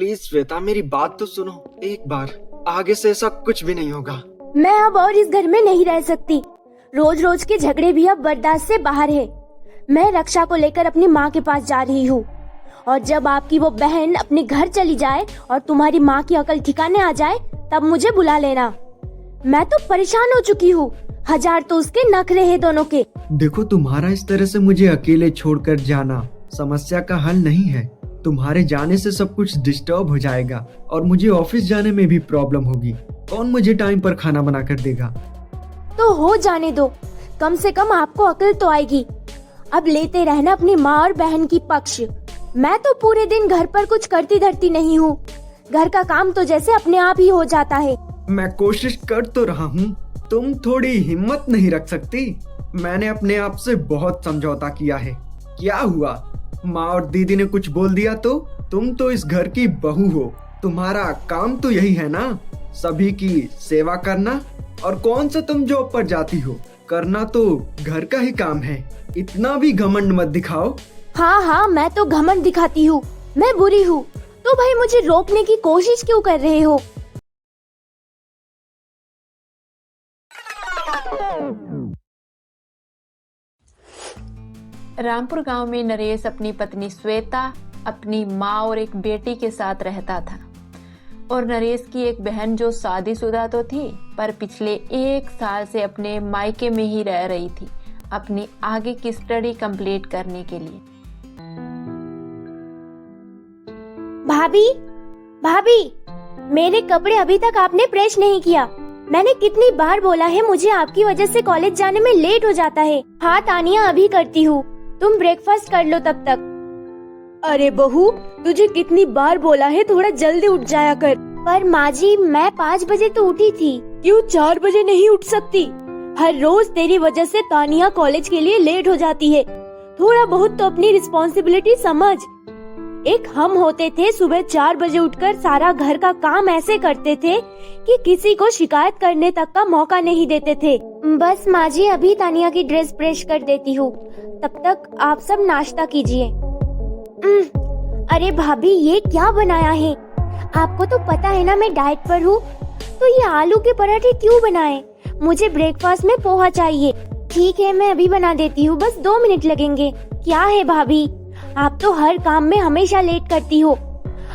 Please Shweta, मेरी बात तो सुनो एक बार। आगे से ऐसा कुछ भी नहीं होगा। मैं अब और इस घर में नहीं रह सकती। रोज रोज के झगड़े भी अब बर्दाश्त से बाहर है। मैं रक्षा को लेकर अपनी माँ के पास जा रही हूँ, और जब आपकी वो बहन अपने घर चली जाए और तुम्हारी माँ की अकल ठिकाने आ जाए तब मुझे बुला लेना। मैं तो परेशान हो चुकी हूँ। 1000 तो उसके नखरे हैं दोनों के। देखो, तुम्हारा इस तरह से मुझे अकेले छोड़कर जाना समस्या का हल नहीं है। तुम्हारे जाने से सब कुछ डिस्टर्ब हो जाएगा और मुझे ऑफिस जाने में भी प्रॉब्लम होगी। कौन मुझे टाइम पर खाना बना कर देगा? तो हो जाने दो, कम से कम आपको अकल तो आएगी। अब लेते रहना अपनी माँ और बहन की पक्ष। मैं तो पूरे दिन घर पर कुछ करती धरती नहीं हूँ। घर का काम तो जैसे अपने आप ही हो जाता है। मैं कोशिश कर तो रहा हूँ, तुम थोड़ी हिम्मत नहीं रख सकती? मैंने अपने आप से बहुत समझौता किया है। क्या हुआ, माँ और दीदी ने कुछ बोल दिया तो? तुम तो इस घर की बहू हो, तुम्हारा काम तो यही है ना, सभी की सेवा करना। और कौन सा तुम जॉब पर जाती हो? करना तो घर का ही काम है। इतना भी घमंड मत दिखाओ। हाँ, मैं तो घमंड दिखाती हूँ। मैं बुरी हूँ तो भाई मुझे रोकने की कोशिश क्यों कर रहे हो? रामपुर गांव में नरेश अपनी पत्नी श्वेता, अपनी माँ और एक बेटी के साथ रहता था। और नरेश की एक बहन जो शादीशुदा तो थी, पर पिछले 1 साल से अपने मायके में ही रह रही थी अपनी आगे की स्टडी कंप्लीट करने के लिए। भाभी, मेरे कपड़े अभी तक आपने प्रेस नहीं किया। मैंने कितनी बार बोला है, मुझे आपकी वजह से कॉलेज जाने में लेट हो जाता है। हाँ तानिया, अभी करती हूँ, तुम ब्रेकफास्ट कर लो तब तक। अरे बहू, तुझे कितनी बार बोला है थोड़ा जल्दी उठ जाया कर। पर माँ जी, मैं 5 बजे तो उठी थी। क्यों 4 बजे नहीं उठ सकती? हर रोज तेरी वजह से तानिया कॉलेज के लिए लेट हो जाती है। थोड़ा बहुत तो अपनी रिस्पॉन्सिबिलिटी समझ। एक हम होते थे, सुबह 4 बजे उठकर सारा घर का काम ऐसे करते थे कि किसी को शिकायत करने तक का मौका नहीं देते थे। बस माँ जी, अभी तानिया की ड्रेस प्रेस कर देती हूँ, तब तक आप सब नाश्ता कीजिए। अरे भाभी, ये क्या बनाया है? आपको तो पता है ना मैं डाइट पर हूँ, तो ये आलू के पराठे क्यों बनाए? मुझे ब्रेकफास्ट में पोहा चाहिए। ठीक है, मैं अभी बना देती हूँ, बस 2 मिनट लगेंगे। क्या है भाभी, आप तो हर काम में हमेशा लेट करती हो।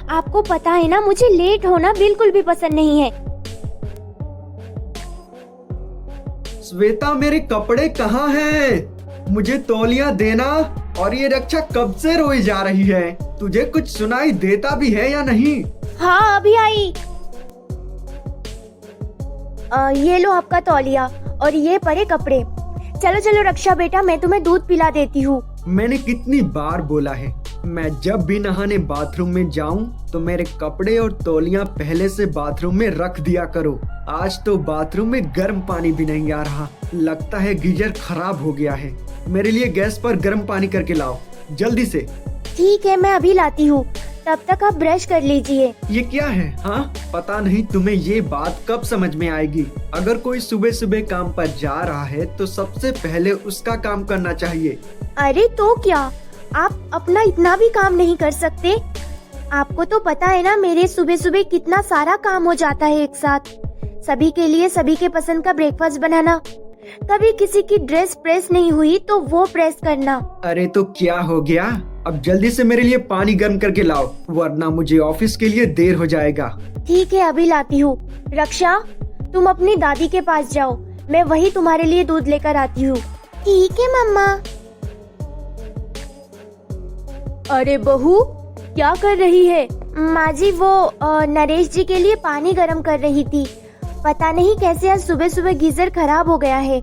आपको पता है ना, मुझे लेट होना बिल्कुल भी पसंद नहीं है। श्वेता, मेरे कपड़े कहाँ हैं? मुझे तौलिया देना। और ये रक्षा कब से रोई जा रही है? तुझे कुछ सुनाई देता भी है या नहीं? हाँ, अभी आई। ये लो आपका तौलिया और ये परे कपड़े। चलो रक्षा बेटा, मैं तुम्हें दूध पिला देती हूँ। मैंने कितनी बार बोला है, मैं जब भी नहाने बाथरूम में जाऊं तो मेरे कपड़े और तौलियां पहले से बाथरूम में रख दिया करो। आज तो बाथरूम में गर्म पानी भी नहीं आ रहा, लगता है गीजर खराब हो गया है। मेरे लिए गैस पर गर्म पानी करके लाओ जल्दी से। ठीक है, मैं अभी लाती हूँ, तब तक आप ब्रश कर लीजिए। ये क्या है? हाँ, पता नहीं तुम्हें ये बात कब समझ में आएगी। अगर कोई सुबह सुबह काम पर जा रहा है तो सबसे पहले उसका काम करना चाहिए। अरे तो क्या, आप अपना इतना भी काम नहीं कर सकते? आपको तो पता है ना, मेरे सुबह सुबह कितना सारा काम हो जाता है एक साथ। सभी के लिए सभी के पसंद का ब्रेकफास्ट बनाना, कभी किसी की ड्रेस प्रेस नहीं हुई तो वो प्रेस करना। अरे तो क्या हो गया? अब जल्दी से मेरे लिए पानी गर्म करके लाओ, वरना मुझे ऑफिस के लिए देर हो जाएगा। ठीक है, अभी लाती हूँ। रक्षा, तुम अपनी दादी के पास जाओ, मैं वही तुम्हारे लिए दूध लेकर आती हूँ। ठीक है मम्मा। अरे बहू, क्या कर रही है? माँ जी, वो नरेश जी के लिए पानी गर्म कर रही थी। पता नहीं कैसे आज सुबह सुबह गीजर खराब हो गया है।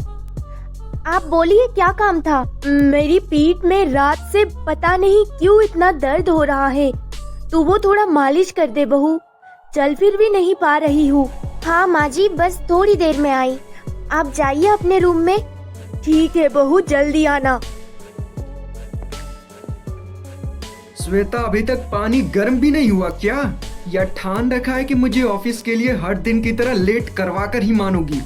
आप बोलिए, क्या काम था? मेरी पीठ में रात से पता नहीं क्यों इतना दर्द हो रहा है, तो वो थोड़ा मालिश कर दे बहू। चल फिर भी नहीं पा रही हूँ। हाँ माँ जी, बस थोड़ी देर में आई। आप जाइए अपने रूम में। ठीक है बहू, जल्दी आना। श्वेता, अभी तक पानी गर्म भी नहीं हुआ क्या? या ठान रखा है कि मुझे ऑफिस के लिए हर दिन की तरह लेट करवा कर ही मानोगी?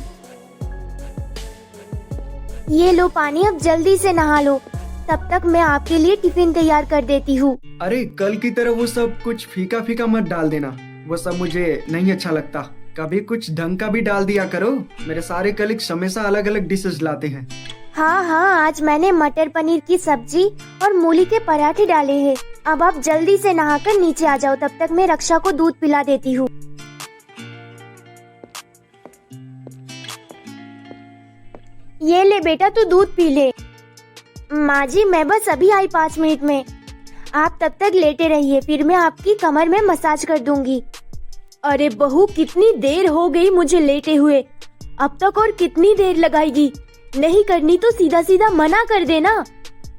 ये लो पानी, अब जल्दी से नहा लो। तब तक मैं आपके लिए टिफिन तैयार कर देती हूँ। अरे कल की तरह वो सब कुछ फीका फीका मत डाल देना, वो सब मुझे नहीं अच्छा लगता। कभी कुछ ढंग का भी डाल दिया करो। मेरे सारे कलीग्स हमेशा अलग अलग डिशेस लाते हैं। हाँ हाँ, आज मैंने मटर पनीर की सब्जी और मूली के पराठे डाले हैं। अब आप जल्दी से नहाकर नीचे आ जाओ, तब तक मैं रक्षा को दूध पिला देती हूँ। ये ले बेटा, तू दूध पी ले। माँ जी, मैं बस अभी आई 5 मिनट में। आप तब तक लेटे रहिए, फिर मैं आपकी कमर में मसाज कर दूंगी। अरे बहू, कितनी देर हो गई मुझे लेटे हुए, अब तक और कितनी देर लगाएगी? नहीं करनी तो सीधा सीधा मना कर देना,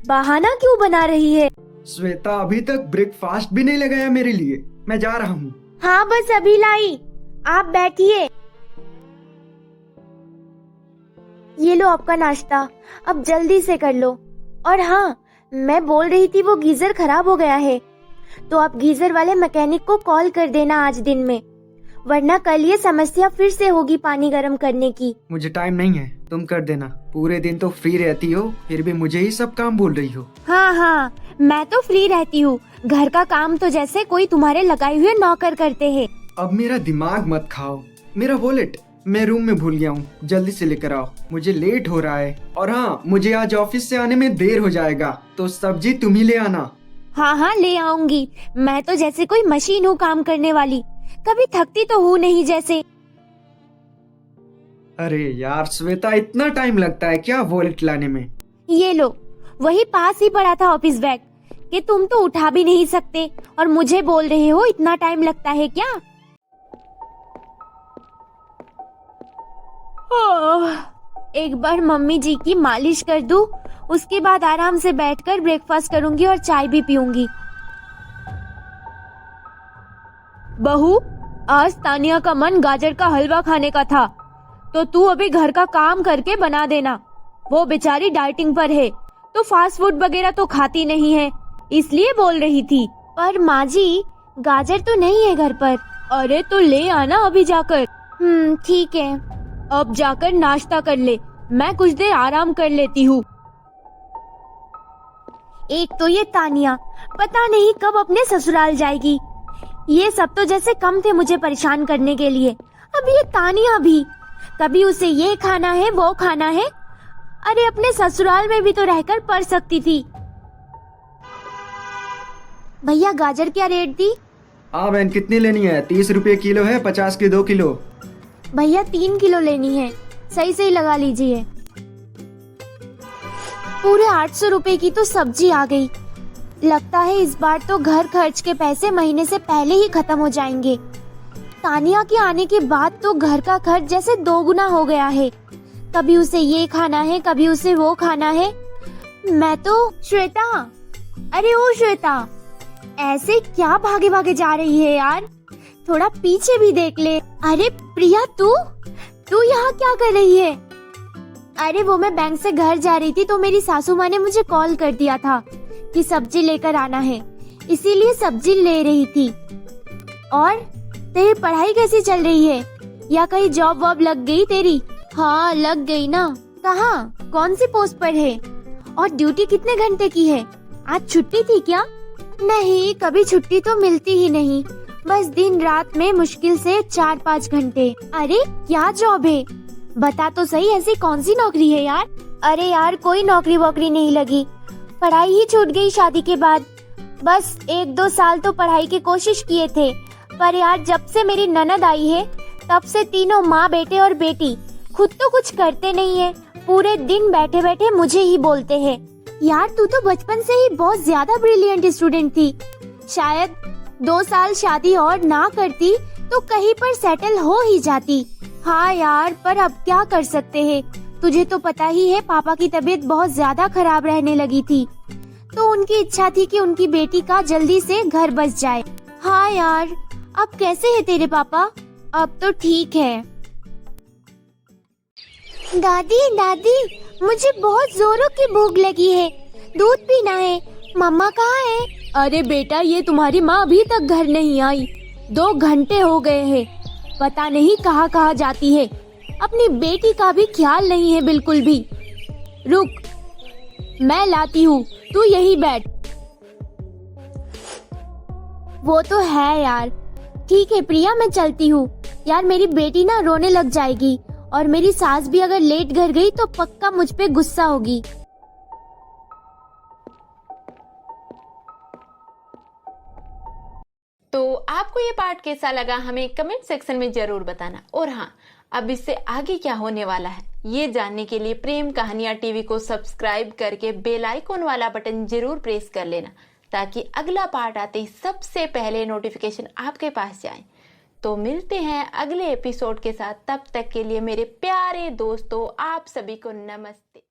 बहाना क्यों बना रही है? श्वेता, अभी तक ब्रेकफास्ट भी नहीं लगाया मेरे लिए। मैं जा रहा हूँ। हाँ बस अभी लाई, आप बैठिए। ये लो आपका नाश्ता, अब जल्दी से कर लो। और हाँ, मैं बोल रही थी वो गीजर खराब हो गया है, तो आप गीजर वाले मैकेनिक को कॉल कर देना आज दिन में, वरना कल ये समस्या फिर से होगी पानी गर्म करने की। मुझे टाइम नहीं है, तुम कर देना। पूरे दिन तो फ्री रहती हो, फिर भी मुझे ही सब काम बोल रही हो। हाँ हाँ, मैं तो फ्री रहती हूँ, घर का काम तो जैसे कोई तुम्हारे लगाए हुए नौकर करते हैं। अब मेरा दिमाग मत खाओ। मेरा वॉलेट मैं रूम में भूल गया हूँ, जल्दी से लेकर आओ, मुझे लेट हो रहा है। और हाँ, मुझे आज ऑफिस से आने में देर हो जाएगा, तो सब्जी तुम ही ले आना। हाँ हाँ, ले आऊंगी। मैं तो जैसे कोई मशीन हूँ काम करने वाली, कभी थकती तो हूँ नहीं जैसे। अरे यार श्वेता, इतना टाइम लगता है क्या वॉलेट लाने में? ये लो, वही पास ही पड़ा था ऑफिस बैग, कि तुम तो उठा भी नहीं सकते और मुझे बोल रहे हो इतना टाइम लगता है क्या? एक बार मम्मी जी की मालिश कर दूं, उसके बाद आराम से बैठकर ब्रेकफास्ट करूंगी और चाय भी पीऊंगी। बहू, आज तानिया का मन गाजर का हलवा खाने का था, तो तू अभी घर का काम करके बना देना। वो बेचारी डाइटिंग पर है, तो फास्ट फूड वगैरह तो खाती नहीं है, इसलिए बोल रही थी। पर माँ जी, गाजर तो नहीं है घर पर। अरे तो ले आना अभी जाकर। ठीक है, अब जाकर नाश्ता कर ले, मैं कुछ देर आराम कर लेती हूँ। एक तो ये तानिया पता नहीं कब अपने ससुराल जाएगी। ये सब तो जैसे कम थे मुझे परेशान करने के लिए, अब ये तानिया भी, कभी उसे ये खाना है वो खाना है। अरे अपने ससुराल में भी तो रहकर पढ़ सकती थी। भैया, गाजर क्या रेट दी? हाँ बहन, कितनी लेनी है? 30 रुपए किलो है, 50 की 2 किलो। भैया 3 किलो लेनी है, सही सही लगा लीजिए। पूरे 800 रुपए की तो सब्जी आ गई। लगता है इस बार तो घर खर्च के पैसे महीने से पहले ही खत्म हो जाएंगे। तानिया के आने के बाद तो घर का खर्च जैसे 2 गुना हो गया है। कभी उसे ये खाना है, कभी उसे वो खाना है। मैं तो श्वेता, अरे ओ श्वेता, ऐसे क्या भागे भागे जा रही है यार, थोड़ा पीछे भी देख ले। अरे प्रिया, तू यहाँ क्या कर रही है? अरे वो मैं बैंक से घर जा रही थी, तो मेरी सासू माँ ने मुझे कॉल कर दिया था कि सब्जी लेकर आना है, इसीलिए सब्जी ले रही थी। और तेरी पढ़ाई कैसी चल रही है, या कहीं जॉब वॉब लग गई तेरी? हाँ लग गई ना। कहाँ, कौन सी पोस्ट पर है? और ड्यूटी कितने घंटे की है? आज छुट्टी थी क्या? नहीं, कभी छुट्टी तो मिलती ही नहीं, बस दिन रात में मुश्किल से 4-5 घंटे। अरे क्या जॉब है, बता तो सही, ऐसी कौन सी नौकरी है यार? अरे यार कोई नौकरी वोकरी नहीं लगी, पढ़ाई ही छूट गई शादी के बाद। बस 1-2 साल तो पढ़ाई की कोशिश किए थे, पर यार जब से मेरी ननद आई है तब से तीनों माँ, बेटे और बेटी खुद तो कुछ करते नहीं है, पूरे दिन बैठे बैठे मुझे ही बोलते हैं। यार तू तो बचपन से ही बहुत ज्यादा ब्रिलियंट स्टूडेंट थी, शायद 2 साल शादी और ना करती तो कहीं पर सेटल हो ही जाती। हाँ यार, पर अब क्या कर सकते हैं, तुझे तो पता ही है पापा की तबीयत बहुत ज्यादा खराब रहने लगी थी, तो उनकी इच्छा थी कि उनकी बेटी का जल्दी से घर बस जाए। हाँ यार, अब कैसे है तेरे पापा? अब तो ठीक है। दादी दादी, मुझे बहुत जोरों की भूख लगी है, दूध पीना है, मम्मा कहाँ है? अरे बेटा, ये तुम्हारी माँ अभी तक घर नहीं आई, 2 घंटे हो गए हैं, पता नहीं कहाँ कहाँ जाती है, अपनी बेटी का भी ख्याल नहीं है बिल्कुल भी। रुक, मैं लाती हूँ, तू यही बैठ। वो तो है यार। ठीक है प्रिया, मैं चलती हूँ। यार मेरी बेटी ना रोने लग जाएगी और मेरी सास भी अगर लेट घर गई तो पक्का मुझ पे गुस्सा होगी। तो आपको ये पार्ट कैसा लगा हमें कमेंट सेक्शन में जरूर बताना। और हाँ, अब इससे आगे क्या होने वाला है ये जानने के लिए प्रेम कहानियां टीवी को सब्सक्राइब करके बेल आइकॉन वाला बटन जरूर प्रेस कर लेना, ताकि अगला पार्ट आते ही सबसे पहले नोटिफिकेशन आपके पास जाए। तो मिलते हैं अगले एपिसोड के साथ, तब तक के लिए मेरे प्यारे दोस्तों आप सभी को नमस्ते।